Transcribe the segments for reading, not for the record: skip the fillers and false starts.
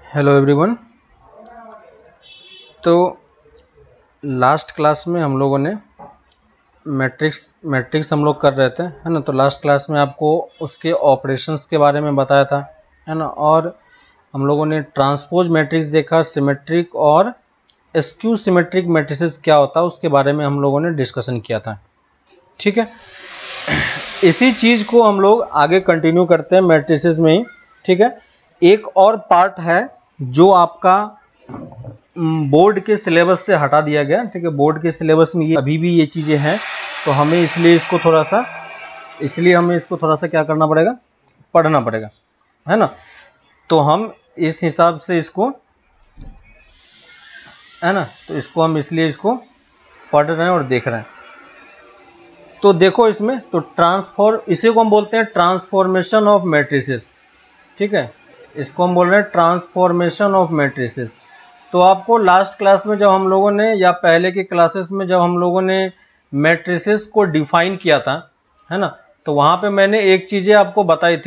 Hello everyone. तो last class में हम लोगों ने मैट्रिक्स हम लोग कर रहे थे, है ना। तो लास्ट क्लास में आपको उसके ऑपरेशंस के बारे में बताया था, है ना। और हम लोगों ने ट्रांसपोज मैट्रिक्स देखा, सिमेट्रिक और स्क्यू सिमेट्रिक मैट्रिसेस क्या होता है उसके बारे में हम लोगों ने डिस्कशन किया था। ठीक है, इसी चीज़ को हम लोग आगे कंटिन्यू करते हैं मैट्रिसेस में ही। ठीक है, एक और पार्ट है जो आपका बोर्ड के सिलेबस से हटा दिया गया। ठीक है, बोर्ड के सिलेबस में ये अभी भी ये चीज़ें हैं, तो हमें इसलिए इसको थोड़ा सा क्या करना पड़ेगा, पढ़ना पड़ेगा, है ना। तो हम इस हिसाब से इसको, है ना, तो इसको हम इसलिए इसको पढ़ रहे हैं और देख रहे हैं। तो देखो इसमें, तो इसी को हम बोलते हैं ट्रांसफॉर्मेशन ऑफ मैट्रिसेस। ठीक है, इसको हम बोल रहे हैं ट्रांसफॉर्मेशन ऑफ मैट्रिसेस। तो आपको लास्ट क्लास में जब हम लोगों ने, या पहले के क्लासेस में जब हम लोगों ने मैट्रिसेस को डिफाइन किया था, है ना, तो वहाँ पे मैंने एक चीज़ें आपको बताई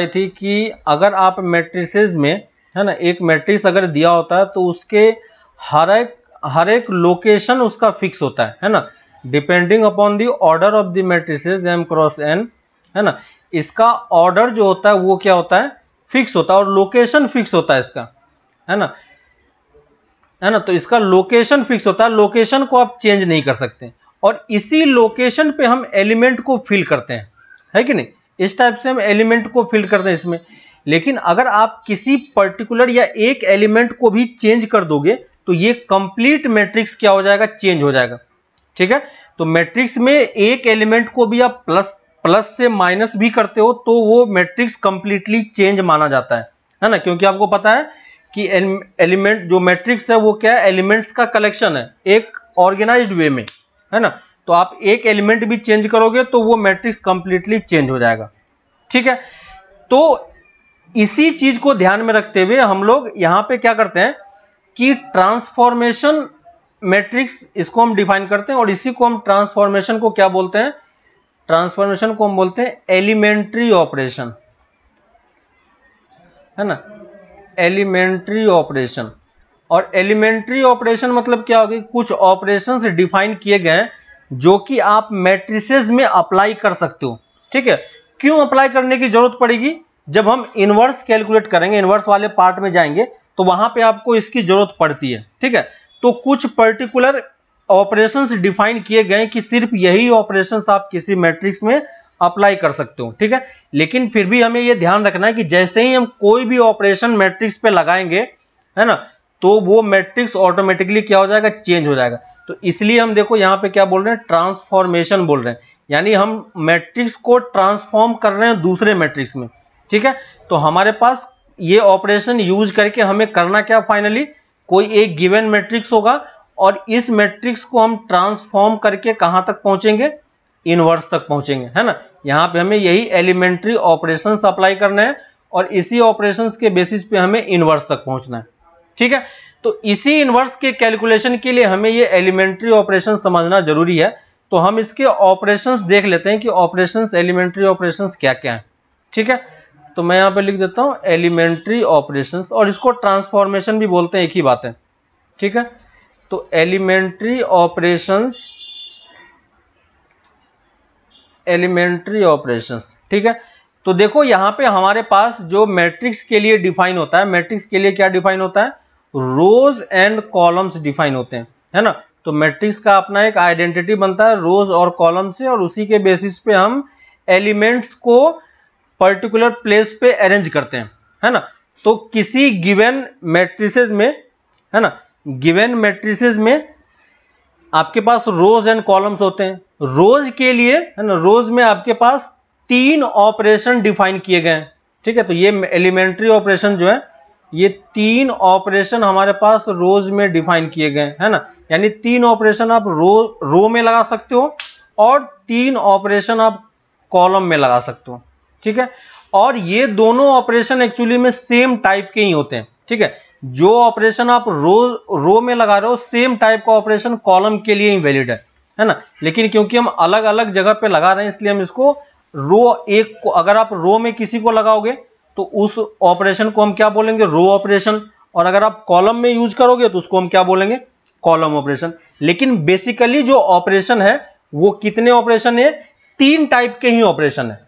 थी कि अगर आप मैट्रिसेस में, है ना, एक मैट्रिक्स अगर दिया होता है तो उसके हर एक लोकेशन उसका फिक्स होता है ना, depending upon the order of the matrices m cross n, है ना। इसका ऑर्डर जो होता है वो क्या होता है, फिक्स होता है, और लोकेशन फिक्स होता है इसका, है ना। तो इसका लोकेशन फिक्स होता है, लोकेशन को आप चेंज नहीं कर सकते, और इसी लोकेशन पे हम एलिमेंट को फिल करते हैं, है कि नहीं। इस टाइप से हम एलिमेंट को फिल करते हैं इसमें। लेकिन अगर आप किसी पर्टिकुलर या एक एलिमेंट को भी चेंज कर दोगे तो ये कंप्लीट मैट्रिक्स क्या हो जाएगा, चेंज हो जाएगा। ठीक है, तो मैट्रिक्स में एक एलिमेंट को भी आप प्लस से माइनस भी करते हो तो वो मैट्रिक्स कंप्लीटली चेंज माना जाता है ना। क्योंकि आपको पता है कि एलिमेंट जो मैट्रिक्स है वो क्या है, एलिमेंट्स का कलेक्शन है एक ऑर्गेनाइज्ड वे में, है ना। तो आप एक एलिमेंट भी चेंज करोगे तो वो मैट्रिक्स कंप्लीटली चेंज हो जाएगा। ठीक है, तो इसी चीज को ध्यान में रखते हुए हम लोग यहां पे क्या करते हैं कि ट्रांसफॉर्मेशन मैट्रिक्स, इसको हम डिफाइन करते हैं, और इसी को हम ट्रांसफॉर्मेशन को क्या बोलते हैं, ट्रांसफॉर्मेशन को हम बोलते हैं एलिमेंट्री ऑपरेशन, है ना, एलिमेंट्री ऑपरेशन। और एलिमेंट्री ऑपरेशन मतलब क्या होगी, कुछ ऑपरेशंस डिफाइन किए गए जो कि आप मैट्रिसेस में अप्लाई कर सकते हो। ठीक है, क्यों अप्लाई करने की जरूरत पड़ेगी, जब हम इनवर्स कैलकुलेट करेंगे, इनवर्स वाले पार्ट में जाएंगे तो वहां पे आपको इसकी जरूरत पड़ती है। ठीक है, तो कुछ पर्टिकुलर ऑपरेशंस डिफाइन किए गए कि सिर्फ यही ऑपरेशंस आप किसी मैट्रिक्स में अप्लाई कर सकते हो। ठीक है, लेकिन फिर भी हमें यह ध्यान रखना है कि जैसे ही हम कोई भी ऑपरेशन मैट्रिक्स पे लगाएंगे, है ना, तो वो मैट्रिक्स ऑटोमेटिकली क्या हो जाएगा, चेंज हो जाएगा। तो इसलिए हम देखो यहाँ पे क्या बोल रहे हैं, ट्रांसफॉर्मेशन बोल रहे हैं, यानी हम मैट्रिक्स को ट्रांसफॉर्म कर रहे हैं दूसरे मैट्रिक्स में। ठीक है, तो हमारे पास ये ऑपरेशन यूज करके हमें करना क्या, फाइनली कोई एक गिवन मैट्रिक्स होगा और इस मैट्रिक्स को हम ट्रांसफॉर्म करके कहां तक पहुंचेंगे, इनवर्स तक पहुंचेंगे, है ना। यहां पे हमें यही एलिमेंट्री ऑपरेशंस अप्लाई करना है और इसी ऑपरेशंस के बेसिस पे हमें इनवर्स तक पहुंचना है। ठीक है, तो इसी इनवर्स के कैलकुलेशन के लिए हमें ये एलिमेंट्री ऑपरेशन समझना जरूरी है। तो हम इसके ऑपरेशंस देख लेते हैं कि ऑपरेशंस, एलिमेंट्री ऑपरेशंस क्या क्या है। ठीक है, तो मैं यहां पे लिख देता हूं एलिमेंट्री ऑपरेशंस, और इसको ट्रांसफॉर्मेशन भी बोलते हैं, एक ही बात है। ठीक है, तो एलिमेंट्री ऑपरेशंस, ठीक है। तो देखो यहां पे हमारे पास जो मैट्रिक्स के लिए डिफाइन होता है, मैट्रिक्स के लिए क्या डिफाइन होता है, रोज एंड कॉलम्स डिफाइन होते हैं, है ना। तो मैट्रिक्स का अपना एक आइडेंटिटी बनता है रोज और कॉलम से, और उसी के बेसिस पे हम एलिमेंट्स को पर्टिकुलर प्लेस पे अरेंज करते हैं, है ना। तो किसी गिवन मैट्रिसेस में, है ना, गिवन मैट्रिसेस में आपके पास रोज एंड कॉलम्स होते हैं। रोज के लिए, है ना, रोज में आपके पास 3 ऑपरेशन डिफाइन किए गए हैं। ठीक है, तो ये एलिमेंट्री ऑपरेशन जो है, ये 3 ऑपरेशन हमारे पास रोज में डिफाइन किए गए, है ना। यानी 3 ऑपरेशन आप रो में लगा सकते हो और 3 ऑपरेशन आप कॉलम में लगा सकते हो। ठीक है, और ये दोनों ऑपरेशन एक्चुअली में सेम टाइप के ही होते हैं। ठीक है, जो ऑपरेशन आप रो में लगा रहे हो, सेम टाइप का ऑपरेशन कॉलम के लिए ही वैलिड है ना। लेकिन क्योंकि हम अलग अलग जगह पे लगा रहे हैं, इसलिए हम इसको रो एक को, अगर आप रो में किसी को लगाओगे तो उस ऑपरेशन को हम क्या बोलेंगे, रो ऑपरेशन, और अगर आप कॉलम में यूज करोगे तो उसको हम क्या बोलेंगे, कॉलम ऑपरेशन। लेकिन बेसिकली जो ऑपरेशन है वो कितने ऑपरेशन है, 3 टाइप के ही ऑपरेशन है,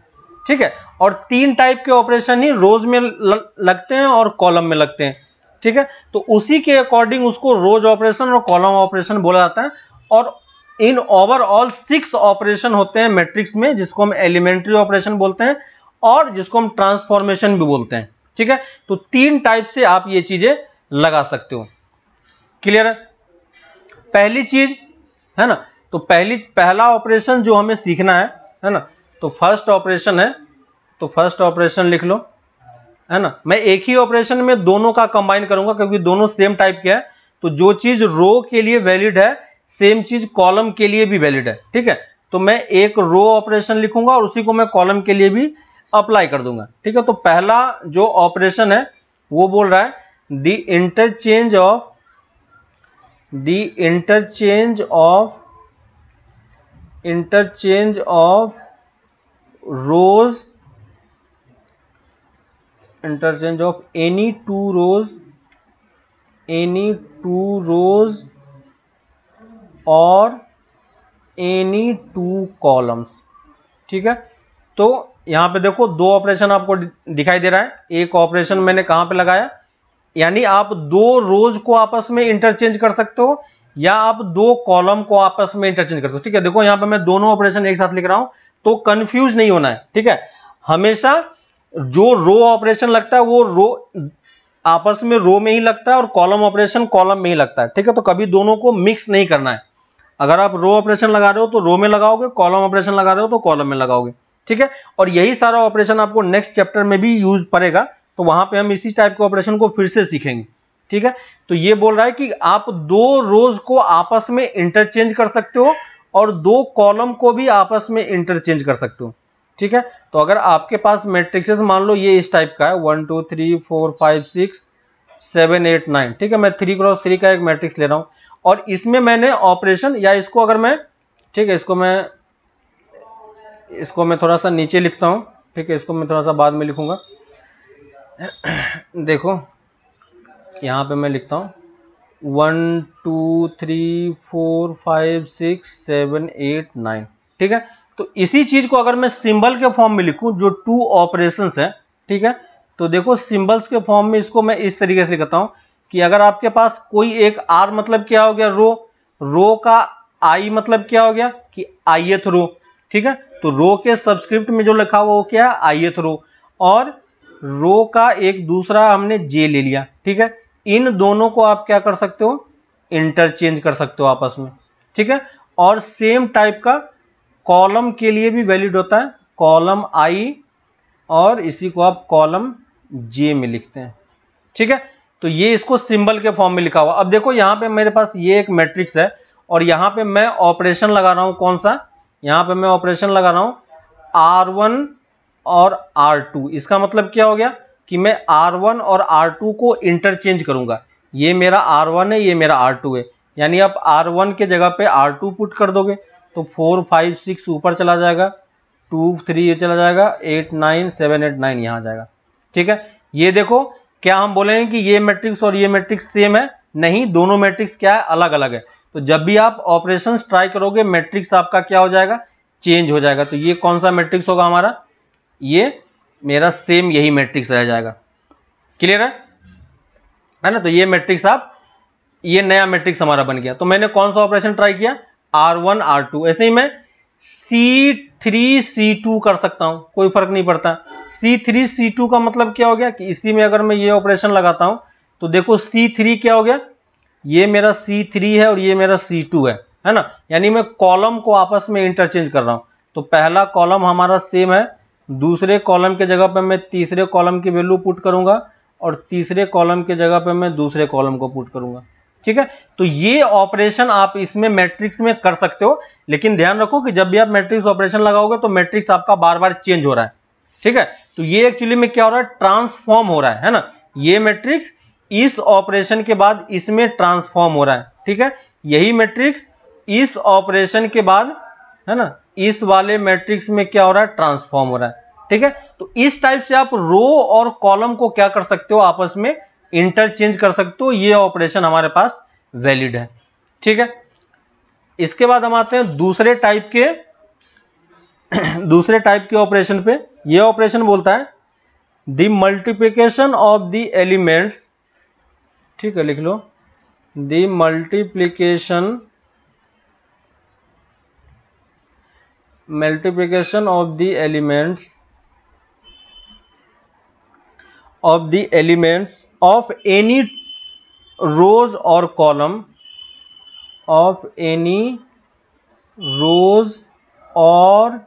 ठीक है। और 3 टाइप के ऑपरेशन ही रोज में लगते हैं और कॉलम में लगते हैं, ठीक है। तो उसी के अकॉर्डिंग उसको रोज ऑपरेशन और कॉलम ऑपरेशन बोला जाता है। और इन ओवरऑल 6 ऑपरेशन होते हैं मैट्रिक्स में, जिसको हम एलिमेंट्री ऑपरेशन बोलते हैं और जिसको हम ट्रांसफॉर्मेशन भी बोलते हैं, ठीक है। तो 3 टाइप से आप ये चीजें लगा सकते हो। क्लियर है? पहली चीज है ना, तो पहला ऑपरेशन जो हमें सीखना है ना, तो फर्स्ट ऑपरेशन है, तो फर्स्ट ऑपरेशन लिख लो, है ना। मैं एक ही ऑपरेशन में दोनों का कंबाइन करूंगा क्योंकि दोनों सेम टाइप के हैं। तो जो चीज रो के लिए वैलिड है सेम चीज कॉलम के लिए भी वैलिड है, ठीक है। तो मैं एक रो ऑपरेशन लिखूंगा और उसी को मैं कॉलम के लिए भी अप्लाई कर दूंगा, ठीक है। तो पहला जो ऑपरेशन है वो बोल रहा है the interchange of rows, interchange of any two rows और एनी टू कॉलम्स, ठीक है। तो यहां पे देखो 2 ऑपरेशन आपको दिखाई दे रहा है। एक ऑपरेशन मैंने कहां पे लगाया, यानी आप 2 रोज को आपस में इंटरचेंज कर सकते हो या आप 2 कॉलम को आपस में इंटरचेंज कर सकते हो, ठीक है। देखो यहां पे मैं दोनों ऑपरेशन एक साथ लिख रहा हूं तो कंफ्यूज नहीं होना है, ठीक है। हमेशा जो रो ऑपरेशन लगता है वो रो आपस में रो में ही लगता है और कॉलम ऑपरेशन कॉलम में ही लगता है, ठीक है। तो कभी दोनों को मिक्स नहीं करना है। अगर आप रो ऑपरेशन लगा रहे हो तो रो में लगाओगे, कॉलम ऑपरेशन लगा रहे हो तो कॉलम में लगाओगे, ठीक है। और यही सारा ऑपरेशन आपको नेक्स्ट चैप्टर में भी यूज पड़ेगा, तो वहां पे हम इसी टाइप के ऑपरेशन को फिर से सीखेंगे, ठीक है। तो ये बोल रहा है कि आप 2 रोज को आपस में इंटरचेंज कर सकते हो और 2 कॉलम को भी आपस में इंटरचेंज कर सकते हो, ठीक है। तो अगर आपके पास मैट्रिक्सेस मान लो ये इस टाइप का है 1 2 3 4 5 6 7 8 9, ठीक है। मैं 3 क्रॉस 3 का एक मैट्रिक्स ले रहा हूं और इसमें मैंने ऑपरेशन, या इसको अगर मैं, ठीक है, इसको मैं थोड़ा सा नीचे लिखता हूं, ठीक है, इसको मैं थोड़ा सा बाद में लिखूंगा। देखो यहां पे मैं लिखता हूं 1 2 3 4 5 6 7 8 9, ठीक है। तो इसी चीज को अगर मैं सिंबल के फॉर्म में लिखूं जो 2 ऑपरेशंस है, ठीक है, तो देखो सिंबल्स के फॉर्म में इसको मैं इस तरीके से लिखता हूं कि अगर आपके पास कोई एक आर मतलब क्या हो गया, रो का आई मतलब क्या हो गया कि आईएथ रो, ठीक है। तो रो के सबस्क्रिप्ट में जो लिखा हुआ वो क्या है, आईएथ रो, और रो का एक दूसरा हमने जे ले लिया, ठीक है। इन दोनों को आप क्या कर सकते हो, इंटरचेंज कर सकते हो आपस में, ठीक है। और सेम टाइप का कॉलम के लिए भी वैलिड होता है, कॉलम आई और इसी को आप कॉलम जे में लिखते हैं, ठीक है। तो ये इसको सिंबल के फॉर्म में लिखा हुआ। अब देखो यहां पे मेरे पास ये एक मैट्रिक्स है और यहां पे मैं ऑपरेशन लगा रहा हूं, कौन सा, यहां पे मैं ऑपरेशन लगा रहा हूं R1 और R2। इसका मतलब क्या हो गया कि मैं R1 और R2 को इंटरचेंज करूंगा। ये मेरा R1 है, ये मेरा R2 है, यानी आप R1 के जगह पे R2 पुट कर दोगे तो 4 5 6 ऊपर चला जाएगा, 2 3 ये चला जाएगा, 8 9 7 8 9 यहां जाएगा, ठीक है। ये देखो क्या हम बोलेंगे कि ये मैट्रिक्स और ये मैट्रिक्स सेम है, नहीं, दोनों मैट्रिक्स क्या है, अलग अलग है। तो जब भी आप ऑपरेशंस ट्राई करोगे मैट्रिक्स आपका क्या हो जाएगा, चेंज हो जाएगा। तो ये कौन सा मैट्रिक्स होगा हमारा, ये मेरा सेम यही मैट्रिक्स रह जाएगा। क्लियर है ना। तो ये मैट्रिक्स ये नया मैट्रिक्स हमारा बन गया। तो मैंने कौन सा ऑपरेशन ट्राई किया, R1 R2। ऐसे ही मैं C3 C2 कर सकता हूं, कोई फर्क नहीं पड़ता। C3 C2 का मतलब क्या हो गया कि इसी में अगर मैं ये ऑपरेशन लगाता हूं तो देखो C3 क्या हो गया, ये मेरा C3 है और ये मेरा C2 है ना। यानी मैं कॉलम को आपस में इंटरचेंज कर रहा हूं। तो पहला कॉलम हमारा सेम है, दूसरे कॉलम के जगह पर मैं तीसरे कॉलम की वैल्यू पुट करूंगा और तीसरे कॉलम के जगह पर मैं दूसरे कॉलम को पुट करूंगा, ठीक है। तो ये ऑपरेशन आप इसमें मैट्रिक्स में कर सकते हो, लेकिन ध्यान रखो कि जब भी आप मैट्रिक्स ऑपरेशन लगाओगे तो मैट्रिक्स आपका बार बार चेंज हो रहा है, ठीक है। तो ये एक्चुअली में क्या हो रहा है, ट्रांसफॉर्म हो रहा है ना। ये मैट्रिक्स इस ऑपरेशन के बाद इसमें ट्रांसफॉर्म हो रहा है, ठीक है। यही मैट्रिक्स इस ऑपरेशन के बाद, है ना, इस वाले मैट्रिक्स में क्या हो रहा है, ट्रांसफॉर्म हो रहा है। ठीक है, तो इस टाइप से आप रो और कॉलम को क्या कर सकते हो, आपस में इंटरचेंज कर सकते हो। ये ऑपरेशन हमारे पास वैलिड है। ठीक है, इसके बाद हम आते हैं दूसरे टाइप के ऑपरेशन पे। ये ऑपरेशन बोलता है the multiplication of the elements, ठीक है, लिख लो, the multiplication of the elements of any rows और कॉलम, ऑफ एनी रोज और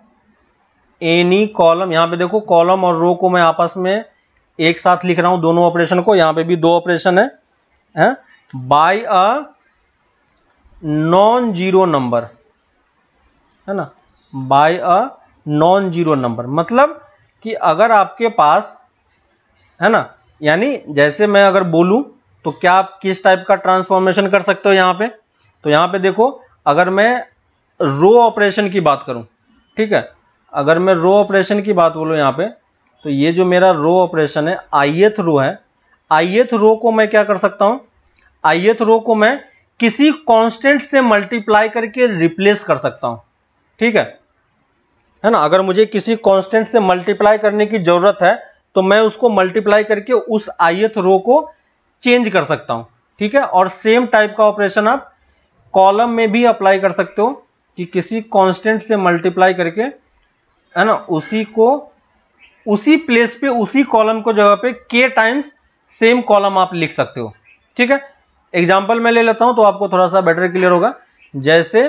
एनी कॉलम। यहां पे देखो कॉलम और रो को मैं आपस में एक साथ लिख रहा हूं, दोनों ऑपरेशन को। यहां पे भी दो ऑपरेशन है, by a non zero number, है ना, by a non zero number. मतलब कि अगर आपके पास, है ना, यानी जैसे मैं अगर बोलूं तो क्या आप किस टाइप का ट्रांसफॉर्मेशन कर सकते हो यहां पे। तो यहां पे देखो, अगर मैं रो ऑपरेशन की बात करूं, ठीक है, अगर मैं रो ऑपरेशन की बात बोलूं यहां पे, तो ये जो मेरा रो ऑपरेशन है, ith रो है, ith रो को मैं क्या कर सकता हूं, ith रो को मैं किसी कांस्टेंट से मल्टीप्लाई करके रिप्लेस कर सकता हूं। ठीक है ना, अगर मुझे किसी कांस्टेंट से मल्टीप्लाई करने की जरूरत है तो मैं उसको मल्टीप्लाई करके उस ith रो को चेंज कर सकता हूं। ठीक है, और सेम टाइप का ऑपरेशन आप कॉलम में भी अप्लाई कर सकते हो कि किसी कांस्टेंट से मल्टीप्लाई करके, है ना, उसी को उसी प्लेस पे, उसी कॉलम को जगह पे k टाइम्स सेम कॉलम आप लिख सकते हो। ठीक है, एग्जांपल मैं ले लेता हूं तो आपको थोड़ा सा बेटर क्लियर होगा। जैसे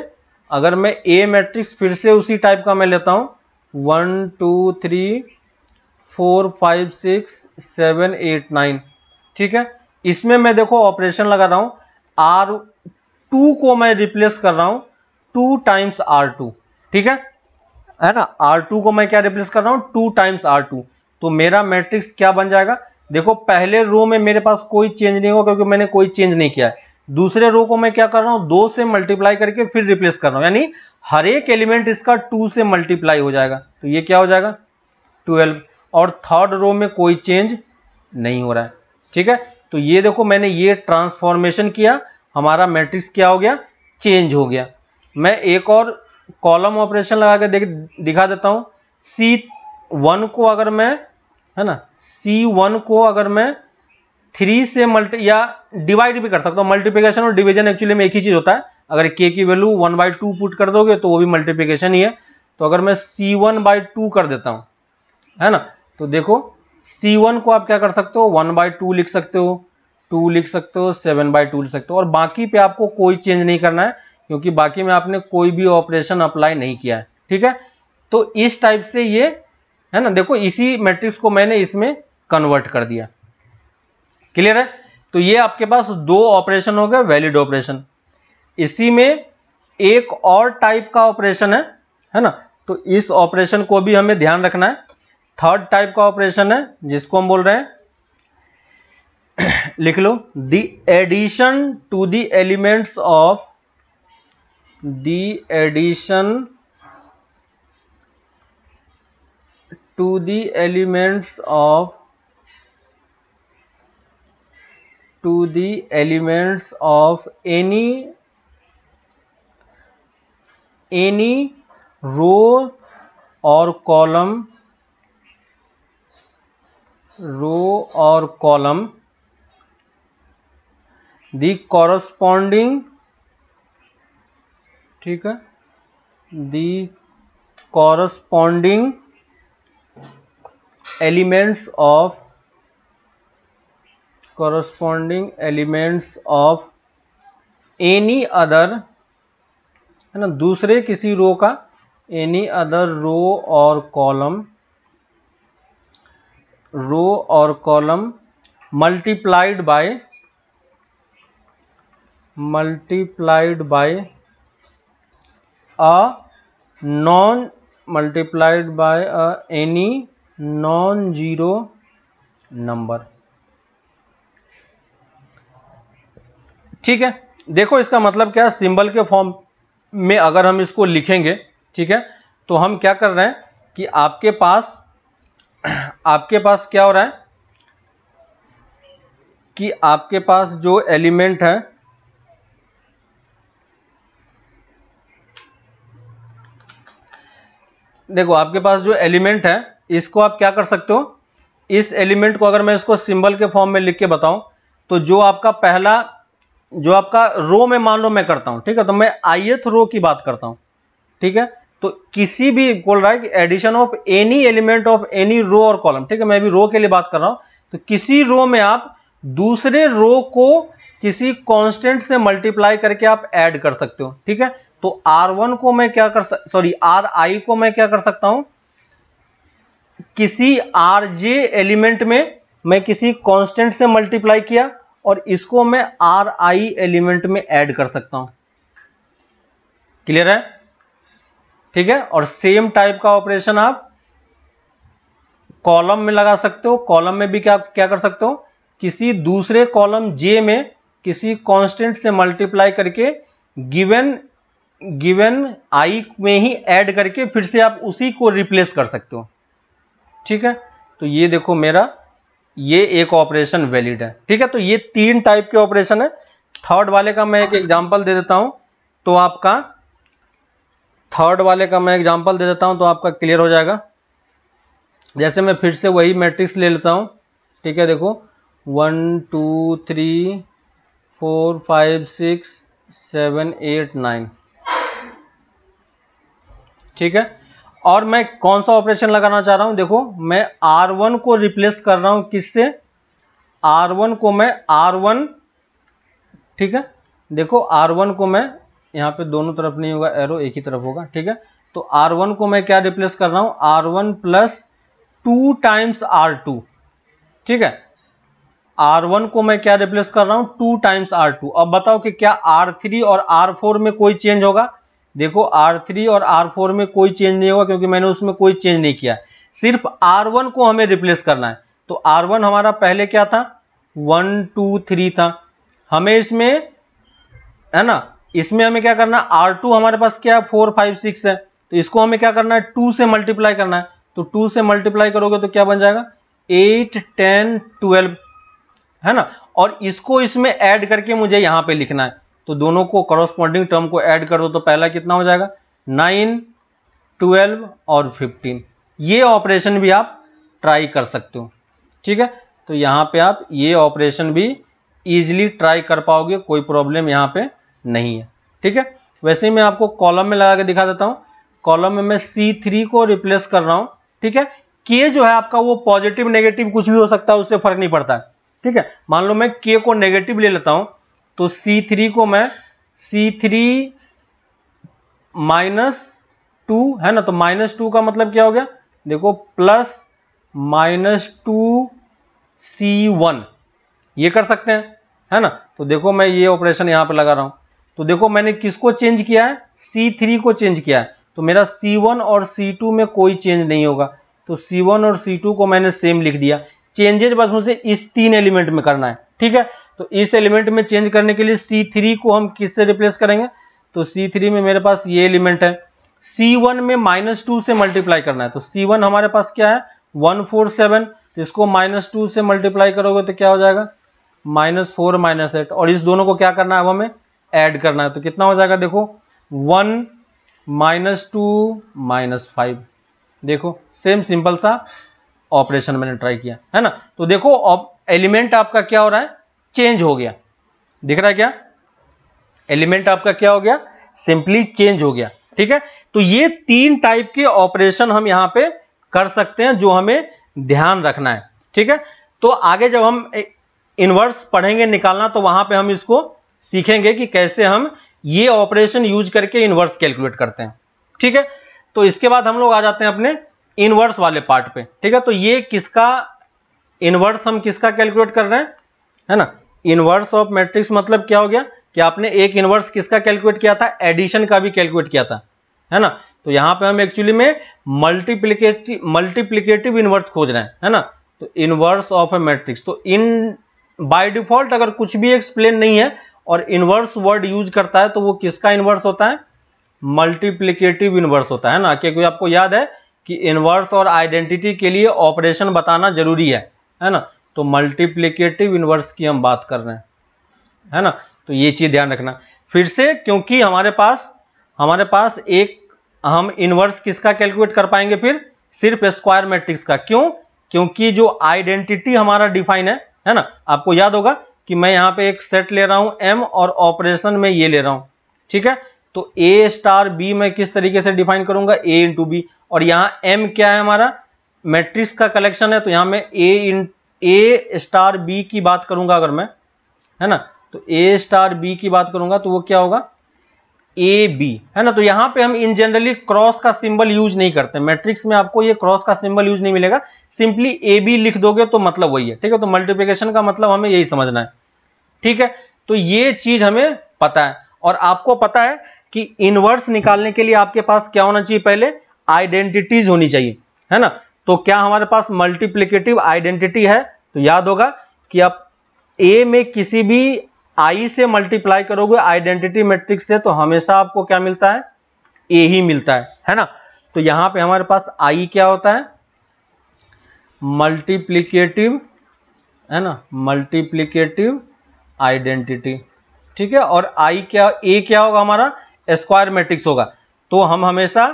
अगर मैं ए मैट्रिक्स फिर से उसी टाइप का मैं लेता हूं, 1 2 3 4 5 6 7 8 9, ठीक है, इसमें मैं देखो ऑपरेशन लगा रहा हूं, R2 को मैं रिप्लेस कर रहा हूं 2 टाइम्स R2। ठीक है ना, R2 को मैं क्या रिप्लेस कर रहा हूं, 2 टाइम्स R2। तो मेरा मैट्रिक्स क्या बन जाएगा, देखो पहले रो में मेरे पास कोई चेंज नहीं होगा क्योंकि मैंने कोई चेंज नहीं किया है। दूसरे रो को मैं क्या कर रहा हूं, 2 से मल्टीप्लाई करके फिर रिप्लेस कर रहा हूं, यानी हर एक एलिमेंट इसका 2 से मल्टीप्लाई हो जाएगा, तो ये क्या हो जाएगा 12। और थर्ड रो में कोई चेंज नहीं हो रहा है। ठीक है, तो ये देखो मैंने ये ट्रांसफॉर्मेशन किया, हमारा मैट्रिक्स क्या हो गया, चेंज हो गया। मैं एक और कॉलम ऑपरेशन लगा के दिखा देता हूं। C1 को अगर मैं, है ना, C1 को अगर मैं 3 से या डिवाइड भी कर सकता हूं। मल्टीप्लिकेशन और डिवीजन एक्चुअली में एक ही चीज होता है। अगर k की वैल्यू 1/2 पुट कर दोगे तो वो भी मल्टीप्लिकेशन ही है। तो अगर मैं C1/2 कर देता हूं, है ना, तो देखो C1 को आप क्या कर सकते हो, 1/2 लिख सकते हो, 2 लिख सकते हो, 7/2 लिख सकते हो। और बाकी पे आपको कोई चेंज नहीं करना है क्योंकि बाकी में आपने कोई भी ऑपरेशन अप्लाई नहीं किया है। ठीक है, तो इस टाइप से ये, है ना, देखो इसी मैट्रिक्स को मैंने इसमें कन्वर्ट कर दिया। क्लियर है, तो ये आपके पास दो ऑपरेशन हो गए वैलिड ऑपरेशन। इसी में एक और टाइप का ऑपरेशन है ना, तो इस ऑपरेशन को भी हमें ध्यान रखना है। थर्ड टाइप का ऑपरेशन है जिसको हम बोल रहे हैं, लिख लो, the addition to the elements of, the addition to the elements of, to the elements of any row और कॉलम, रो और कॉलम, द कॉरस्पॉन्डिंग, ठीक है, the corresponding elements of, corresponding elements of any other, है ना, दूसरे किसी रो का, any other रो और कॉलम, रो और column multiplied by a non, multiplied by any non zero number. ठीक है, देखो इसका मतलब क्या है, सिंबल के फॉर्म में अगर हम इसको लिखेंगे ठीक है, तो हम क्या कर रहे हैं कि आपके पास क्या हो रहा है कि आपके पास जो एलिमेंट है, देखो आपके पास जो एलिमेंट है इसको आप क्या कर सकते हो, इस एलिमेंट को अगर मैं इसको सिंबल के फॉर्म में लिख के बताऊं तो जो आपका पहला, जो आपका रो में मान लो मैं करता हूं, ठीक है, तो मैं ith रो की बात करता हूं, ठीक है, तो किसी भी बोल रहा है कि addition of any element of any row और कॉलम, ठीक है, मैं अभी रो के लिए बात कर रहा हूं, तो किसी रो में आप दूसरे रो को किसी कांस्टेंट से मल्टीप्लाई करके आप ऐड कर सकते हो, ठीक है, तो R1 को मैं क्या कर Ri को मैं क्या कर सकता हूं, किसी Rj एलिमेंट में मैं किसी कांस्टेंट से मल्टीप्लाई किया और इसको मैं Ri एलिमेंट में ऐड कर सकता हूं। क्लियर है? ठीक है, और सेम टाइप का ऑपरेशन आप कॉलम में लगा सकते हो। कॉलम में भी क्या कर सकते हो, किसी दूसरे कॉलम J में किसी कांस्टेंट से मल्टीप्लाई करके गिवन I में ही ऐड करके फिर से आप उसी को रिप्लेस कर सकते हो। ठीक है, तो ये देखो मेरा ये एक ऑपरेशन वैलिड है। ठीक है, तो ये 3 टाइप के ऑपरेशन है। थर्ड वाले का मैं एक एग्जांपल दे देता हूं तो आपका क्लियर हो जाएगा। जैसे मैं फिर से वही मैट्रिक्स ले लेता हूं, ठीक है, देखो 1 2 3 4 5 6 7 8 9, ठीक है, और मैं कौन सा ऑपरेशन लगाना चाह रहा हूं, देखो मैं R1 को रिप्लेस कर रहा हूं किससे, R1 को मैं R1, ठीक है, देखो R1 को मैं यहां पे दोनों तरफ नहीं होगा, एरो एक ही तरफ होगा। ठीक है, तो R1 को मैं क्या रिप्लेस कर रहा हूं, R1 प्लस 2 टाइम्स R2। ठीक है, R1 को मैं क्या रिप्लेस कर रहा हूं, 2 टाइम्स R2। अब बताओ कि क्या R3 और R4 में कोई चेंज होगा। देखो R3 और R4 में कोई चेंज नहीं होगा क्योंकि मैंने उसमें कोई चेंज नहीं किया, सिर्फ R1 को हमें रिप्लेस करना है। तो R1 हमारा पहले क्या था, 1 2 3 था, हमें इसमें है ना, इसमें हमें क्या करना है, R2 हमारे पास क्या है 4 5 6 है, तो इसको हमें क्या करना है 2 से मल्टीप्लाई करना है। तो 2 से मल्टीप्लाई करोगे तो क्या बन जाएगा 8 10 12, है ना, और इसको इसमें ऐड करके मुझे यहां पे लिखना है। तो दोनों को कॉरस्पॉन्डिंग टर्म को ऐड कर दो तो पहला कितना हो जाएगा 9 12 और 15। ये ऑपरेशन भी आप ट्राई कर सकते हो। ठीक है, तो यहां पे आप ये ऑपरेशन भी इजीली ट्राई कर पाओगे, कोई प्रॉब्लम यहां पे नहीं है। ठीक है, वैसे ही मैं आपको कॉलम में लगा के दिखा देता हूं। कॉलम में मैं C3 को रिप्लेस कर रहा हूं। ठीक है, K जो है आपका वो पॉजिटिव नेगेटिव कुछ भी हो सकता है, उससे फर्क नहीं पड़ता है। ठीक है, मान लो मैं K को नेगेटिव ले लेता हूं तो C3 को मैं C3 -2 है ना, तो -2 का मतलब क्या हो गया, देखो प्लस -2 C1, ये कर सकते हैं, है ना। तो देखो मैं ये ऑपरेशन यहां पे लगा रहा हूं, तो देखो मैंने किसको चेंज किया है, C3 को चेंज किया है, तो मेरा C1 और C2 में कोई चेंज नहीं होगा। तो C1 और C2 को मैंने सेम लिख दिया। चेंजेस बस मुझे इस 3 एलिमेंट में करना है। ठीक है, तो इस एलिमेंट में चेंज करने के लिए C3 को हम किससे रिप्लेस करेंगे, तो C3 में मेरे पास ये एलिमेंट है। C1 में -2 से मल्टीप्लाई करना है, तो C1 हमारे पास क्या है 147, तो इसको -2 से मल्टीप्लाई करोगे तो क्या हो जाएगा -4 -8, और इस दोनों को क्या करना है अब हमें ऐड करना है। तो कितना हो जाएगा, देखो 1 -2 -5। देखो सेम सिंपल सा ऑपरेशन मैंने ट्राई किया, है ना। तो देखो अब एलिमेंट आपका क्या हो रहा है, चेंज हो गया, दिख रहा है क्या, एलिमेंट आपका क्या हो गया, सिंपली चेंज हो गया। ठीक है, तो ये 3 टाइप के ऑपरेशन हम यहां पे कर सकते हैं जो हमें ध्यान रखना है। ठीक है, तो आगे जब हम इनवर्स पढ़ेंगे निकालना तो वहां पे हम इसको सीखेंगे कि कैसे हम ये ऑपरेशन यूज करके इनवर्स कैलकुलेट करते हैं। ठीक है, तो इसके बाद हम लोग आ जाते हैं अपने इनवर्स वाले पार्ट पे। ठीक है, तो ये किसका इनवर्स, हम किसका कैलकुलेट कर रहे हैं, है ना। इनवर्स ऑफ मैट्रिक्स मतलब क्या हो गया कि आपने एक इनवर्स किसका कैलकुलेट किया था, एडिशन का भी कैलकुलेट किया था, है ना। तो यहां पे हम एक्चुअली में मल्टीप्लिकेटिव इनवर्स खोज रहे हैं, है ना। तो इनवर्स ऑफ ए मैट्रिक्स, तो इन बाय डिफॉल्ट अगर कुछ भी एक्सप्लेन नहीं है और इनवर्स वर्ड यूज करता है तो वो किसका इनवर्स होता है, मल्टीप्लिकेटिव इनवर्स होता है ना, क्योंकि आपको याद है कि इनवर्स और आइडेंटिटी के लिए ऑपरेशन बताना जरूरी है ना। तो मल्टीप्लिकेटिव इनवर्स की हम बात कर रहे हैं, है ना। तो ये चीज ध्यान रखना फिर से, क्योंकि हमारे पास एक हम इनवर्स किसका कैलकुलेट कर पाएंगे फिर, सिर्फ स्क्वायर मैट्रिक्स का। क्यों? क्योंकि जो आइडेंटिटी हमारा डिफाइन है ना, आपको याद होगा कि मैं यहां पे एक सेट ले रहा हूं m और ऑपरेशन में ये ले रहा हूं, ठीक है। तो a स्टार b मैं किस तरीके से डिफाइन करूंगा, a इंटू बी, और यहां m क्या है, हमारा मैट्रिक्स का कलेक्शन है, तो यहां मैं a स्टार b की बात करूंगा अगर मैं, है ना, तो a स्टार b की बात करूंगा तो वो क्या होगा, ए बी, है ना। तो यहां पे हम इन जनरली क्रॉस का सिंबल यूज नहीं करते, मैट्रिक्स में आपको ये क्रॉस का सिंबल यूज नहीं मिलेगा, सिंपली ए बी लिख दोगे तो मतलब वही है, ठीक है। तो मल्टीप्लिकेशन का मतलब हमें यही समझना है, ठीक है। तो ये चीज हमें पता है, और आपको पता है कि इनवर्स निकालने के लिए आपके पास क्या होना चाहिए, पहले आइडेंटिटीज होनी चाहिए, है ना। तो क्या हमारे पास मल्टीप्लिकेटिव आइडेंटिटी है, तो याद होगा कि आप ए में किसी भी आई से मल्टीप्लाई करोगे आइडेंटिटी मैट्रिक्स से, तो हमेशा आपको क्या मिलता है, ए ही मिलता है ना। तो यहां पे हमारे पास आई क्या होता है, मल्टीप्लिकेटिव, है ना, मल्टीप्लिकेटिव आइडेंटिटी, ठीक है। और आई क्या, ए क्या होगा, हमारा स्क्वायर मैट्रिक्स होगा। तो हम हमेशा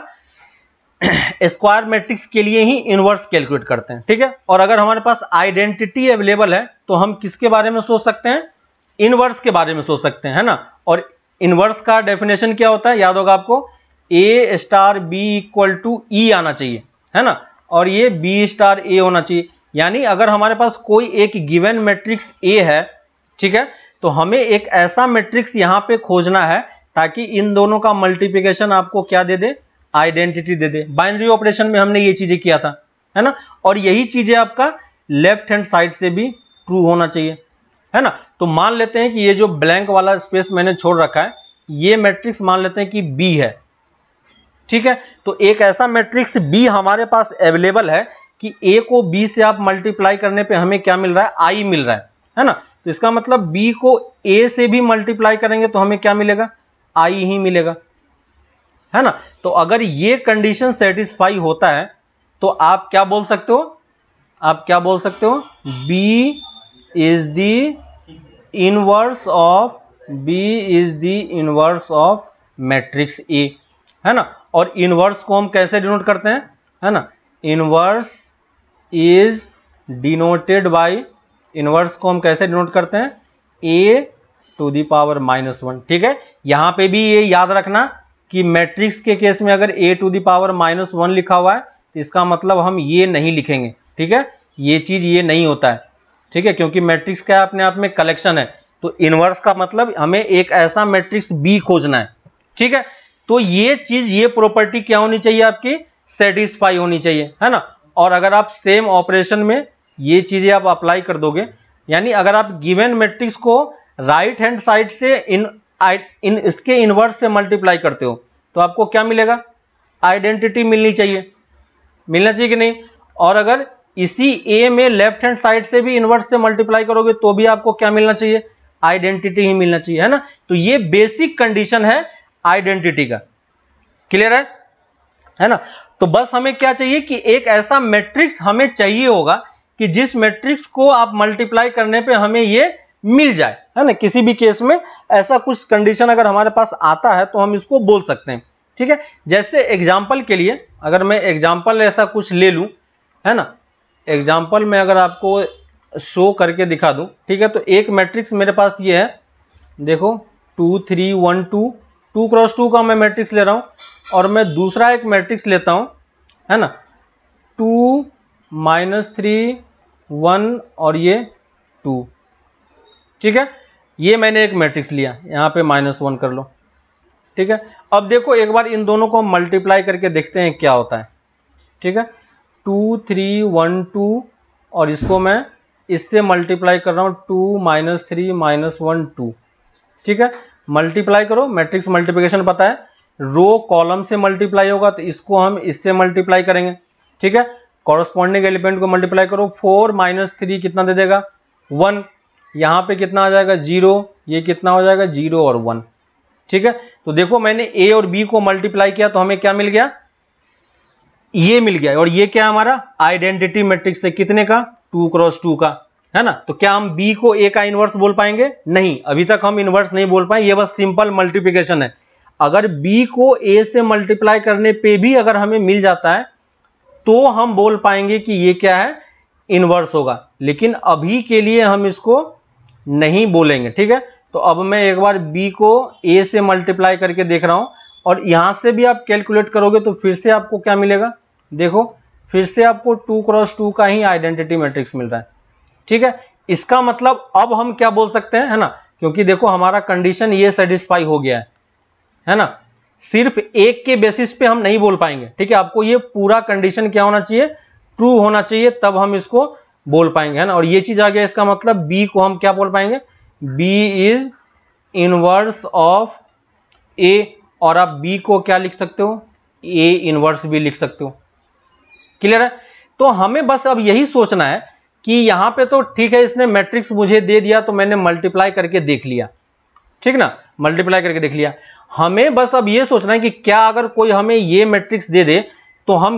स्क्वायर मैट्रिक्स के लिए ही इनवर्स कैलकुलेट करते हैं, ठीक है। और अगर हमारे पास आइडेंटिटी अवेलेबल है तो हम किसके बारे में सोच सकते हैं, इनवर्स के बारे में सोच सकते हैं, है ना। और इनवर्स का डेफिनेशन क्या होता है, याद होगा आपको, ए स्टार बी इक्वल टू ई आना चाहिए, है ना, और ये बी स्टार ए होना चाहिए। यानी अगर हमारे पास कोई एक गिवन मैट्रिक्स ए है, ठीक है, तो हमें एक ऐसा मैट्रिक्स यहां पे खोजना है ताकि इन दोनों का मल्टीप्लिकेशन आपको क्या दे दे, आइडेंटिटी दे दे। बाइनरी ऑपरेशन में हमने ये चीजें किया था, है ना, और यही चीजें आपका लेफ्ट हैंड साइड से भी ट्रू होना चाहिए, है ना। तो मान लेते हैं कि ये जो ब्लैंक वाला स्पेस मैंने छोड़ रखा है, ये मैट्रिक्स मान लेते हैं कि बी है, ठीक है। तो एक ऐसा मैट्रिक्स बी हमारे पास अवेलेबल है कि ए को बी से आप मल्टीप्लाई करने पे हमें क्या मिल रहा है, आई मिल रहा है ना। तो इसका मतलब बी को ए से भी मल्टीप्लाई करेंगे तो हमें क्या मिलेगा, आई ही मिलेगा, है ना। तो अगर ये कंडीशन सेटिस्फाई होता है तो आप क्या बोल सकते हो, आप क्या बोल सकते हो, B is the inverse of matrix A, है ना। और इनवर्स को हम कैसे डिनोट करते हैं, है ना, inverse is denoted by, inverse को हम कैसे डिनोट करते हैं, ए टू द पावर -1, ठीक है। यहां पे भी ये याद रखना कि मैट्रिक्स के केस में अगर ए टू द पावर -1 लिखा हुआ है तो इसका मतलब हम ये नहीं लिखेंगे, ठीक है, ये चीज ये नहीं होता है, ठीक है, क्योंकि मैट्रिक्स क्या है, अपने आप में कलेक्शन है। तो इनवर्स का मतलब हमें एक ऐसा मैट्रिक्स बी खोजना है, ठीक है। तो ये चीज, ये प्रॉपर्टी क्या होनी चाहिए आपकी, सेटिस्फाई होनी चाहिए, है ना। और अगर आप सेम ऑपरेशन में ये चीजें आप अप्लाई कर दोगे, यानी अगर आप गिवन मैट्रिक्स को राइट हैंड साइड से इन इसके इनवर्स से मल्टीप्लाई करते हो तो आपको क्या मिलेगा, आइडेंटिटी मिलनी चाहिए, मिलना चाहिए कि नहीं। और अगर इसी ए में लेफ्ट हैंड साइड से भी इनवर्स से मल्टीप्लाई करोगे तो भी आपको क्या मिलना चाहिए, आइडेंटिटी ही मिलना चाहिए, है ना। तो ये बेसिक कंडीशन है आइडेंटिटी का, क्लियर है ना। तो बस हमें क्या चाहिए कि एक ऐसा मैट्रिक्स हमें चाहिए होगा कि जिस मैट्रिक्स को आप मल्टीप्लाई करने पे हमें ये मिल जाए, है ना। किसी भी केस में ऐसा कुछ कंडीशन अगर हमारे पास आता है तो हम इसको बोल सकते हैं, ठीक है। जैसे एग्जांपल के लिए अगर मैं एग्जांपल ऐसा कुछ ले लूं, है ना, एग्जांपल में अगर आपको शो करके दिखा दूं, ठीक है। तो एक मैट्रिक्स मेरे पास ये है, देखो 2 3 1 2, 2 क्रॉस 2 का मैं मैट्रिक्स ले रहा हूं, और मैं दूसरा एक मैट्रिक्स लेता हूं, है ना, 2 -3 1 और ये 2, ठीक है। ये मैंने एक मैट्रिक्स लिया, यहां पे -1 कर लो, ठीक है। अब देखो एक बार इन दोनों को मल्टीप्लाई करके देखते हैं क्या होता है, ठीक है। 2 3 1 2 और इसको मैं इससे मल्टीप्लाई कर रहा हूं, 2 -3 -1 2, ठीक है। मल्टीप्लाई करो, मैट्रिक्स मल्टीप्लिकेशन पता है, रो कॉलम से मल्टीप्लाई होगा तो इसको हम इससे मल्टीप्लाई करेंगे, ठीक है। कॉरस्पॉन्डिंग एलिमेंट को मल्टीप्लाई करो, 4 -3 कितना दे देगा, 1, यहां पे कितना आ जाएगा 0, ये कितना हो जाएगा 0 और 1, ठीक है, तो देखो मैंने ए और बी को मल्टीप्लाई किया तो हमें क्या मिल गया, ये मिल गया। और ये क्या हमारा आइडेंटिटी मैट्रिक्स है, कितने का, 2 क्रॉस 2 का, है ना। तो क्या हम बी को ए का इनवर्स बोल पाएंगे, नहीं, अभी तक हम इनवर्स नहीं बोल पाए, ये बस सिंपल मल्टीप्लिकेशन है। अगर बी को ए से मल्टीप्लाई करने पे भी अगर हमें मिल जाता है तो हम बोल पाएंगे कि ये क्या है, इनवर्स होगा, लेकिन अभी के लिए हम इसको नहीं बोलेंगे, ठीक है। तो अब मैं एक बार b को a से मल्टीप्लाई करके देख रहा हूं, और यहां से भी आप कैलकुलेट करोगे तो फिर से आपको क्या मिलेगा, देखो फिर से आपको 2 क्रॉस 2 का ही आइडेंटिटी मैट्रिक्स मिल रहा है, ठीक है। इसका मतलब अब हम क्या बोल सकते हैं, है ना, क्योंकि देखो हमारा कंडीशन ये सेटिस्फाई हो गया है ना, सिर्फ एक के बेसिस पे हम नहीं बोल पाएंगे, ठीक है। आपको ये पूरा कंडीशन क्या होना चाहिए, ट्रू होना चाहिए, तब हम इसको बोल पाएंगे, है ना। और ये चीज आ गया, इसका मतलब b को हम क्या बोल पाएंगे, b is inverse of a, और आप b को क्या लिख सकते हो, a इनवर्स भी लिख सकते हो, क्लियर है। तो हमें बस अब यही सोचना है कि यहां पे तो ठीक है, इसने मैट्रिक्स मुझे दे दिया तो मैंने मल्टीप्लाई करके देख लिया, ठीक ना, मल्टीप्लाई करके देख लिया। हमें बस अब ये सोचना है कि क्या अगर कोई हमें ये मैट्रिक्स दे दे तो हम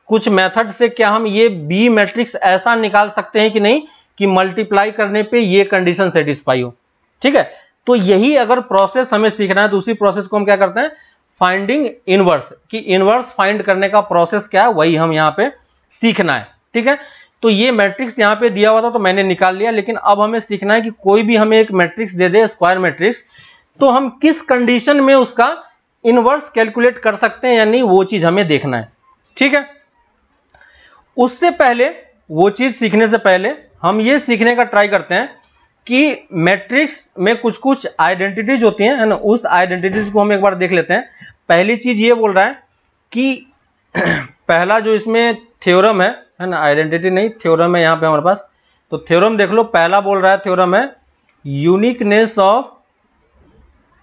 कुछ मेथड से क्या हम ये बी मैट्रिक्स ऐसा निकाल सकते हैं कि नहीं कि मल्टीप्लाई करने पे ये कंडीशन सेटिस्फाई हो, ठीक है। तो यही अगर प्रोसेस हमें सीखना है तो उसी प्रोसेस को हम क्या करते हैं, फाइंडिंग इनवर्स, कि इनवर्स फाइंड करने का प्रोसेस क्या है वही हम यहाँ पे सीखना है, ठीक है। तो ये मैट्रिक्स यहाँ पे दिया हुआ था तो मैंने निकाल लिया, लेकिन अब हमें सीखना है कि कोई भी हमें एक मैट्रिक्स दे दे, स्क्वायर मैट्रिक्स, तो हम किस कंडीशन में उसका इनवर्स कैलकुलेट कर सकते हैं या नहीं, वो चीज हमें देखना है, ठीक है। उससे पहले, वो चीज सीखने से पहले हम ये सीखने का ट्राई करते हैं कि मैट्रिक्स में कुछ कुछ आइडेंटिटीज होती हैं, है ना, उस आइडेंटिटीज को हम एक बार देख लेते हैं। पहली चीज ये बोल रहा है कि पहला जो इसमें थ्योरम है ना, आइडेंटिटी नहीं थ्योरम है यहाँ पे हमारे पास, तो थ्योरम देख लो, पहला बोल रहा है थ्योरम है यूनिकनेस ऑफ,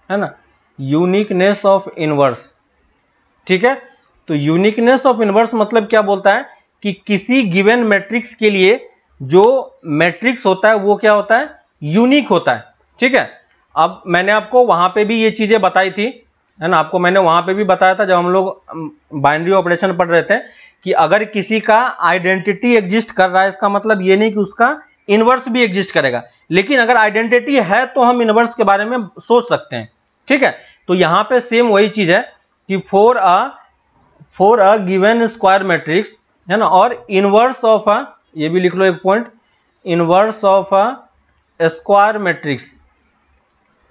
है ना, यूनिकनेस ऑफ इनवर्स, ठीक है। तो यूनिकनेस ऑफ इनवर्स मतलब क्या बोलता है कि किसी गिवन मैट्रिक्स के लिए जो मैट्रिक्स होता है वो क्या होता है, यूनिक होता है, ठीक है। अब मैंने आपको वहां पे भी ये चीजें बताई थी, है ना, आपको मैंने वहां पे भी बताया था जब हम लोग बाइनरी ऑपरेशन पढ़ रहे थे, कि अगर किसी का आइडेंटिटी एग्जिस्ट कर रहा है इसका मतलब ये नहीं कि उसका इनवर्स भी एग्जिस्ट करेगा, लेकिन अगर आइडेंटिटी है तो हम इनवर्स के बारे में सोच सकते हैं, ठीक है। तो यहां पे सेम वही चीज है कि for a given square matrix, है ना, और इनवर्स ऑफ अ, ये भी लिख लो एक point, inverse of a square matrix,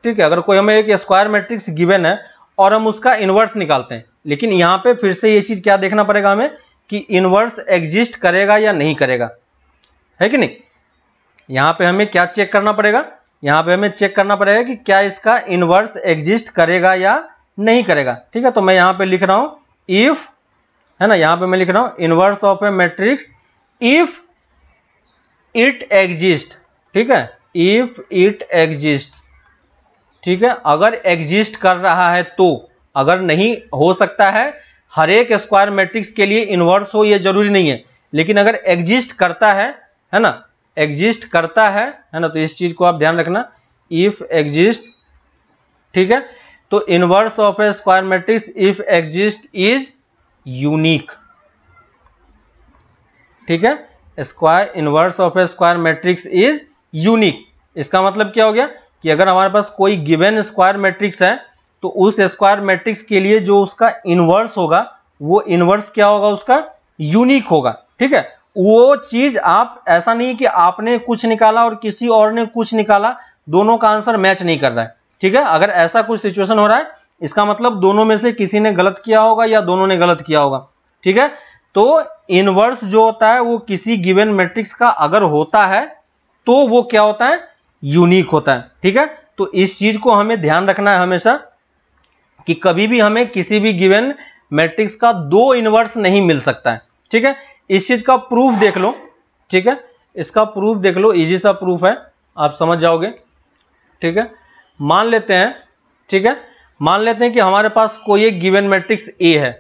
ठीक है। अगर कोई हमें एक स्क्वायर मैट्रिक्स गिवन है और हम उसका इनवर्स निकालते हैं, लेकिन यहां पे फिर से ये चीज क्या देखना पड़ेगा हमें कि इनवर्स एग्जिस्ट करेगा या नहीं करेगा, है कि नहीं। यहां पे हमें क्या चेक करना पड़ेगा, यहां पे हमें चेक करना पड़ेगा कि क्या इसका इनवर्स एग्जिस्ट करेगा या नहीं करेगा, ठीक है। तो मैं यहां पे लिख रहा हूं इफ, है ना, यहां पे मैं लिख रहा हूं inverse of A matrix if it exist, ठीक है, इफ इट एग्जिस्ट, ठीक है। अगर एग्जिस्ट कर रहा है तो, अगर नहीं हो सकता है हर एक स्क्वायर मैट्रिक्स के लिए इनवर्स हो, ये जरूरी नहीं है, लेकिन अगर एग्जिस्ट करता है ना, एग्जिस्ट करता है ना, तो इस चीज को आप ध्यान रखना, इफ एग्जिस्ट, ठीक है। तो inverse of A square matrix if exist is unique, ठीक है, square inverse of A square matrix is unique. इसका मतलब क्या हो गया कि अगर हमारे पास कोई गिवन स्क्वायर मैट्रिक्स है तो उस स्क्वायर मैट्रिक्स के लिए जो उसका इनवर्स होगा वो इनवर्स क्या होगा, उसका यूनिक होगा, ठीक है। वो चीज आप, ऐसा नहीं कि आपने कुछ निकाला और किसी और ने कुछ निकाला, दोनों का आंसर मैच नहीं कर रहा है, ठीक है। अगर ऐसा कुछ सिचुएशन हो रहा है इसका मतलब दोनों में से किसी ने गलत किया होगा या दोनों ने गलत किया होगा, ठीक है। तो इनवर्स जो होता है वो किसी गिवन मैट्रिक्स का अगर होता है तो वो क्या होता है, यूनिक होता है, ठीक है। तो इस चीज को हमें ध्यान रखना है हमेशा कि कभी भी हमें किसी भी गिवन मैट्रिक्स का दो इनवर्स नहीं मिल सकता है, ठीक है। इस चीज का प्रूफ देख लो, ठीक है, इसका प्रूफ देख लो, इजी सा प्रूफ है, आप समझ जाओगे, ठीक है। मान लेते हैं, ठीक है, मान लेते हैं कि हमारे पास कोई एक गिवन मैट्रिक्स ए है,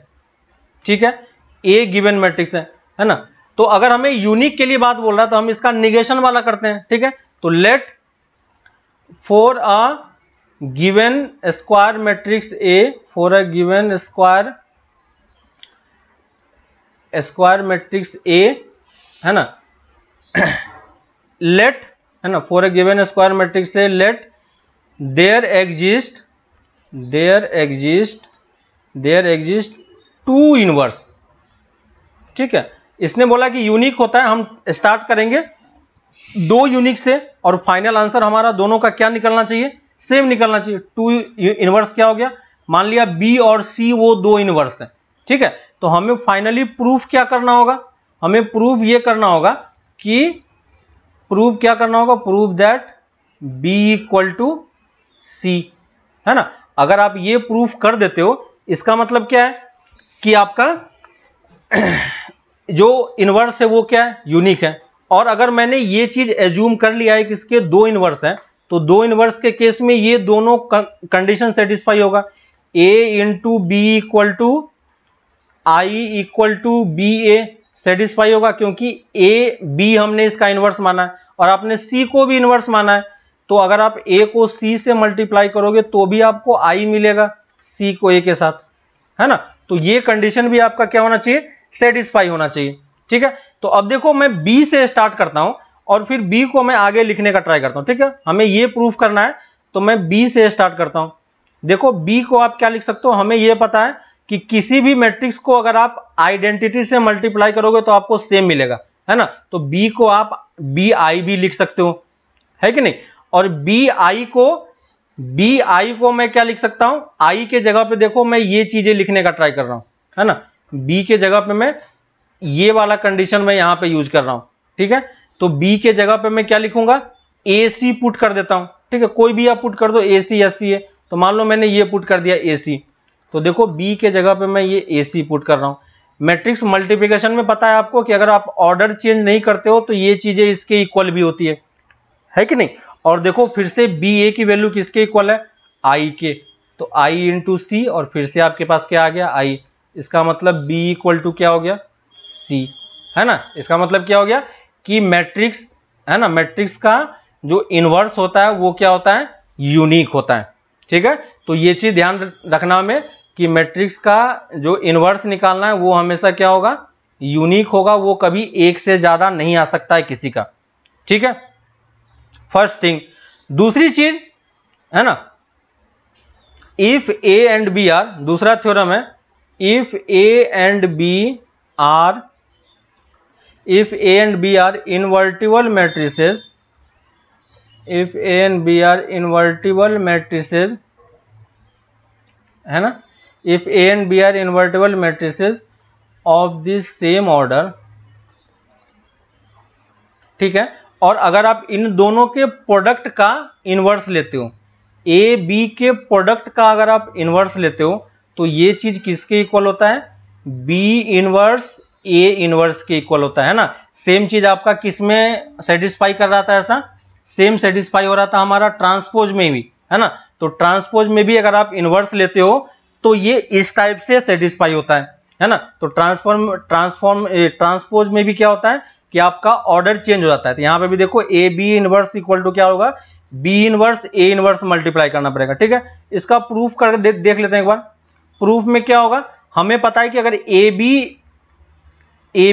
ठीक है, ए गिवन मैट्रिक्स है ना। तो अगर हमें यूनिक के लिए बात बोल रहा है तो हम इसका निगेशन वाला करते हैं, ठीक है। तो let for a given square matrix A, for a given square matrix A, है ना, लेट, है ना, for a given square matrix A let there exist two inverse. ठीक है, इसने बोला कि यूनिक होता है, हम स्टार्ट करेंगे 2 यूनिक से और फाइनल आंसर हमारा दोनों का क्या निकलना चाहिए, सेम निकलना चाहिए। 2 इनवर्स क्या हो गया, मान लिया बी और सी वो 2 इनवर्स है। ठीक है, तो हमें फाइनली प्रूफ क्या करना होगा, हमें प्रूफ ये करना होगा कि proof that B equal to C, है ना। अगर आप ये प्रूफ कर देते हो, इसका मतलब क्या है कि आपका जो इनवर्स है वो क्या है, यूनिक है। और अगर मैंने ये चीज एज्यूम कर लिया है कि इसके 2 इनवर्स हैं, तो 2 इनवर्स के केस में ये दोनों कंडीशन सेटिस्फाई होगा। a into B equal to I equal to B A satisfy होगा, क्योंकि ए बी हमने इसका इनवर्स माना है और आपने सी को भी इनवर्स माना है। तो अगर आप a को c से मल्टीप्लाई करोगे तो भी आपको i मिलेगा c को a के साथ, है ना। तो ये कंडीशन भी आपका क्या होना चाहिए, सेटिस्फाई होना चाहिए। ठीक है, तो अब देखो मैं b से स्टार्ट करता हूं और फिर b को मैं आगे लिखने का ट्राई करता हूं। ठीक है, हमें ये प्रूफ करना है, तो मैं b से स्टार्ट करता हूं। देखो b को आप क्या लिख सकते हो, हमें यह पता है कि किसी भी मैट्रिक्स को अगर आप आइडेंटिटी से मल्टीप्लाई करोगे तो आपको सेम मिलेगा, है ना। तो b को आप bi भी लिख सकते हो, है कि नहीं। और bi को मैं क्या लिख सकता हूं, i के जगह पे देखो मैं ये चीजें लिखने का ट्राई कर रहा हूं, है ना। b के जगह पे मैं ये वाला कंडीशन मैं यहां पे यूज कर रहा हूं। ठीक है, तो b के जगह पे मैं क्या लिखूंगा, ac पुट कर देता हूं। ठीक है, कोई भी आप पुट कर दो, ac या ca, तो मान लो मैंने ये पुट कर दिया ac, तो देखो b के जगह पे मैं ये ac पुट कर रहा हूं। मैट्रिक्स मल्टीप्लिकेशन में पता है आपको कि अगर आप ऑर्डर चेंज नहीं करते हो तो ये चीजें इसके इक्वल भी होती है कि नहीं। और देखो फिर से बी ए की वैल्यू किसके इक्वल है, आई के, तो आई इंटू सी, और फिर से आपके पास क्या आ गया, आई। इसका मतलब बी इक्वल टू क्या हो गया, सी, है ना। इसका मतलब क्या हो गया कि मैट्रिक्स, है ना, मैट्रिक्स का जो इनवर्स होता है वो क्या होता है, यूनिक होता है। ठीक है, तो ये चीज ध्यान रखना में कि मैट्रिक्स का जो इनवर्स निकालना है वो हमेशा क्या होगा, यूनिक होगा, वो कभी एक से ज्यादा नहीं आ सकता है किसी का। ठीक है, फर्स्ट थिंग। दूसरी चीज है ना, if A and B are, दूसरा थ्योरम है, if A and B are invertible matrices, if A and B are invertible matrices, है ना, if A and B are invertible matrices of the same order. ठीक है, और अगर आप इन दोनों के प्रोडक्ट का इनवर्स लेते हो, ए बी के प्रोडक्ट का अगर आप इनवर्स लेते हो, तो ये चीज किसके इक्वल होता है, बी इनवर्स ए इनवर्स के इक्वल होता है ना। सेम चीज आपका किसमें सेटिस्फाई कर रहा था, ऐसा सेम सेटिस्फाई हो रहा था हमारा ट्रांसपोज में भी, है ना। तो ट्रांसपोज में भी अगर आप इनवर्स लेते हो तो ये इस टाइप से सेटिस्फाई होता है ना। तो ट्रांसपोज में भी क्या होता है कि आपका ऑर्डर चेंज हो जाता है। तो यहां पे भी देखो A B inverse equal to क्या होगा, B inverse A inverse multiply करना पड़ेगा। ठीक है, इसका प्रूफ कर देख लेते हैं एक बार। प्रूफ में क्या होगा, हमें पता है कि अगर ए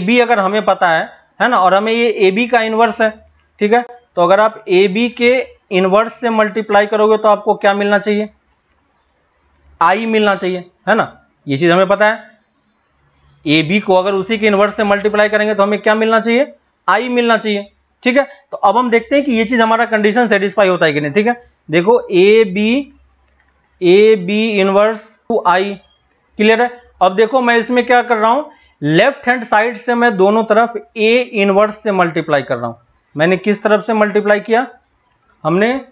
बी अगर हमें पता है ना, और हमें ये ए बी का इनवर्स है। ठीक है, तो अगर आप ए बी के इनवर्स से मल्टीप्लाई करोगे तो आपको क्या मिलना चाहिए, आई मिलना चाहिए, है ना। ये चीज हमें पता है, ए बी को अगर उसी के इनवर्स से मल्टीप्लाई करेंगे तो हमें क्या मिलना चाहिए, आई मिलना चाहिए। ठीक है, तो अब हम देखते हैं कि ये चीज हमारा कंडीशन सेटिस्फाई होता है कि नहीं। ठीक है, देखो A B inverse to I, clear है। अब देखो मैं इसमें क्या कर रहा हूं, लेफ्ट हैंड साइड से मैं दोनों तरफ ए इनवर्स से मल्टीप्लाई कर रहा हूं। मैंने किस तरफ से मल्टीप्लाई किया, हमने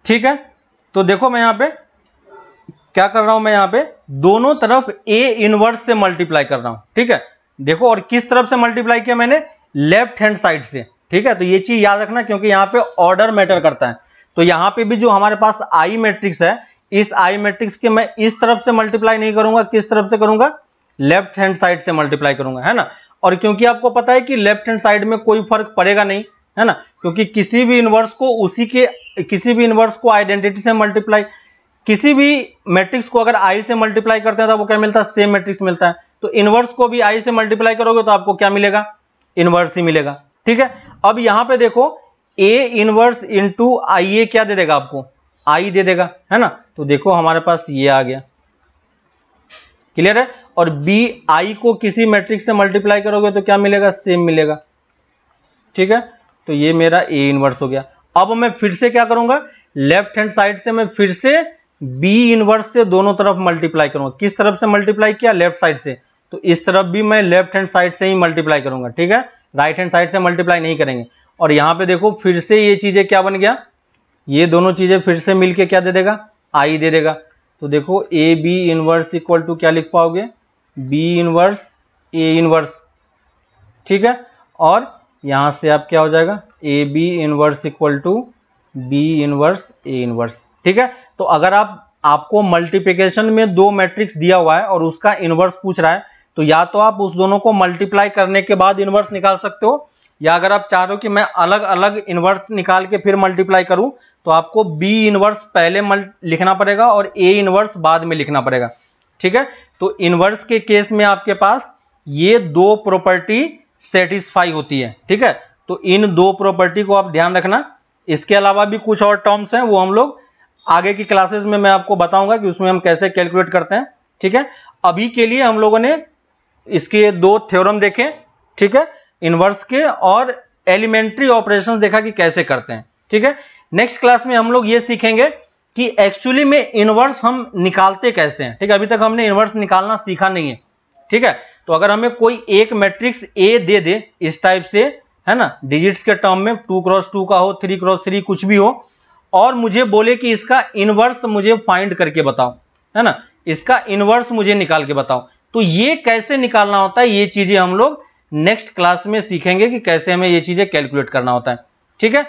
ठीक है, तो देखो मैं यहां पे क्या कर रहा हूं, मैं यहां पे दोनों तरफ ए इनवर्स से मल्टीप्लाई कर रहा हूं। ठीक है, देखो, और किस तरफ से मल्टीप्लाई किया मैंने, लेफ्ट हैंड साइड से। ठीक है, तो ये चीज याद रखना क्योंकि यहां पे ऑर्डर मैटर करता है। तो यहां पे भी जो हमारे पास आई मैट्रिक्स है, इस आई मैट्रिक्स के मैं इस तरफ से मल्टीप्लाई नहीं करूंगा, किस तरफ से करूंगा, लेफ्ट हैंड साइड से मल्टीप्लाई करूंगा, है ना। और क्योंकि आपको पता है कि लेफ्ट हैंड साइड में कोई फर्क पड़ेगा नहीं, है ना, क्योंकि किसी भी इनवर्स को आइडेंटिटी से मल्टीप्लाई, किसी भी मैट्रिक्स को अगर आई से मल्टीप्लाई करते हैं तो वो क्या मिलता है, सेम मैट्रिक्स मिलता है। तो इनवर्स को भी आई से मल्टीप्लाई करोगे तो आपको क्या मिलेगा, इनवर्स ही मिलेगा, ठीक है। अब यहां पे देखो ए इनवर्स इंटू आई ए क्या दे देगा आपको, आई दे देगा, है ना। तो देखो हमारे पास ये आ गया, क्लियर है। और बी आई को किसी मैट्रिक्स से मल्टीप्लाई करोगे तो क्या मिलेगा, सेम मिलेगा, ठीक है। तो ये मेरा ए इनवर्स हो गया। अब मैं फिर से क्या करूंगा, लेफ्ट हैंड साइड से मैं फिर से बी इनवर्स से दोनों तरफ मल्टीप्लाई करूंगा। किस तरफ से मल्टीप्लाई किया, लेफ्ट साइड से, तो इस तरफ भी मैं लेफ्ट हैंड साइड से ही मल्टीप्लाई करूंगा, ठीक है, राइट हैंड साइड से मल्टीप्लाई नहीं करेंगे। और यहां पे देखो फिर से ये चीजें क्या बन गया, ये दोनों चीजें फिर से मिलके क्या दे देगा, आई दे देगा। तो देखो A B inverse equal to क्या लिख पाओगे, बी इनवर्स ए इनवर्स, ठीक है। और यहां से आप क्या हो जाएगा, A B inverse equal to B inverse A inverse, ठीक है। तो अगर आपको मल्टीप्लिकेशन में दो मैट्रिक्स दिया हुआ है और उसका इनवर्स पूछ रहा है, तो या तो आप उस दोनों को मल्टीप्लाई करने के बाद इनवर्स निकाल सकते हो, या अगर आप चाह रहे हो कि मैं अलग अलग इनवर्स निकाल के फिर मल्टीप्लाई करूं, तो आपको बी इनवर्स पहले लिखना पड़ेगा और ए इनवर्स बाद में लिखना पड़ेगा, ठीक है। तो इनवर्स के केस में आपके पास ये दो प्रॉपर्टी सेटिस्फाई होती है, ठीक है। तो इन दो प्रॉपर्टी को आप ध्यान रखना। इसके अलावा भी कुछ और टर्म्स हैं, वो हम लोग आगे की क्लासेस में मैं आपको बताऊंगा कि उसमें हम कैसे कैलकुलेट करते हैं, ठीक है। अभी के लिए हम लोगों ने इसके दो थ्योरम देखे, ठीक है, इनवर्स के, और एलिमेंट्री ऑपरेशंस देखा कि कैसे करते हैं, ठीक है। नेक्स्ट क्लास में हम लोग ये सीखेंगे कि एक्चुअली में इनवर्स हम निकालते कैसे हैं, ठीक है। अभी तक हमने इनवर्स निकालना सीखा नहीं है, ठीक है। तो अगर हमें कोई एक मैट्रिक्स ए दे दे इस टाइप से, है ना, डिजिट्स के टर्म में 2x2 का हो, 3x3 कुछ भी हो, और मुझे बोले कि इसका इनवर्स मुझे फाइंड करके बताओ, है ना, इसका इनवर्स मुझे निकाल के बताओ, तो ये कैसे निकालना होता है, ये चीजें हम लोग नेक्स्ट क्लास में सीखेंगे कि कैसे हमें ये चीजें कैलकुलेट करना होता है, ठीक है।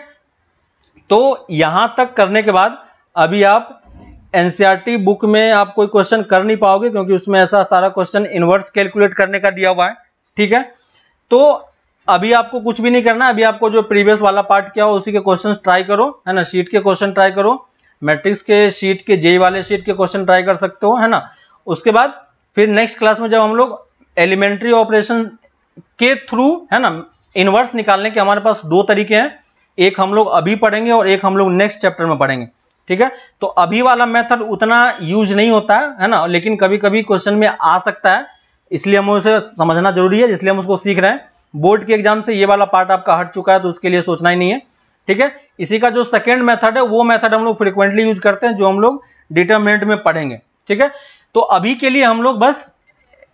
तो यहां तक करने के बाद अभी आप एनसीईआरटी बुक में आप कोई क्वेश्चन कर नहीं पाओगे, क्योंकि उसमें ऐसा सारा क्वेश्चन इनवर्स कैलकुलेट करने का दिया हुआ है, ठीक है। तो अभी आपको कुछ भी नहीं करना, अभी आपको जो प्रीवियस वाला पार्ट किया हो उसी के क्वेश्चन ट्राई करो, है ना, शीट के क्वेश्चन ट्राई करो, मैट्रिक्स के शीट के, जेई वाले शीट के क्वेश्चन ट्राई कर सकते हो, है ना। उसके बाद फिर नेक्स्ट क्लास में जब हम लोग एलिमेंट्री ऑपरेशन के थ्रू, है ना, इनवर्स निकालने के हमारे पास दो तरीके हैं, एक हम लोग अभी पढ़ेंगे और एक हम लोग नेक्स्ट चैप्टर में पढ़ेंगे, ठीक है। तो अभी वाला मेथड उतना यूज नहीं होता है ना, लेकिन कभी कभी क्वेश्चन में आ सकता है, इसलिए हमें उसे समझना जरूरी है, इसलिए हम उसको सीख रहे हैं। बोर्ड के एग्जाम से ये वाला पार्ट आपका हट चुका है, तो उसके लिए सोचना ही नहीं है, ठीक है। इसी का जो सेकंड मेथड है वो मेथड हम लोग फ्रीक्वेंटली यूज करते हैं, जो हम लोग डिटरमिनेंट में पढ़ेंगे, ठीक है। तो अभी के लिए हम लोग बस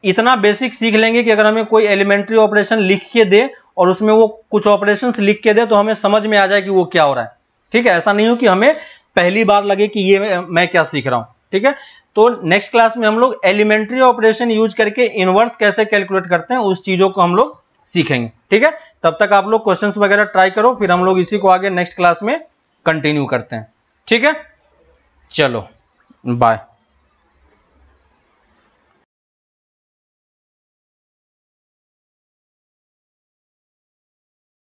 इतना बेसिक सीख लेंगे कि अगर हमें कोई एलिमेंट्री ऑपरेशन लिख के दे और उसमें वो कुछ ऑपरेशंस लिख के दे तो हमें समझ में आ जाए कि वो क्या हो रहा है, ठीक है। ऐसा नहीं हो कि हमें पहली बार लगे कि ये मैं क्या सीख रहा हूं, ठीक है। तो नेक्स्ट क्लास में हम लोग एलिमेंट्री ऑपरेशन यूज करके इनवर्स कैसे कैलकुलेट करते हैं उस चीजों को हम लोग सीखेंगे, ठीक है। तब तक आप लोग क्वेश्चंस वगैरह ट्राई करो, फिर हम लोग इसी को आगे नेक्स्ट क्लास में कंटिन्यू करते हैं, ठीक है। चलो बाय।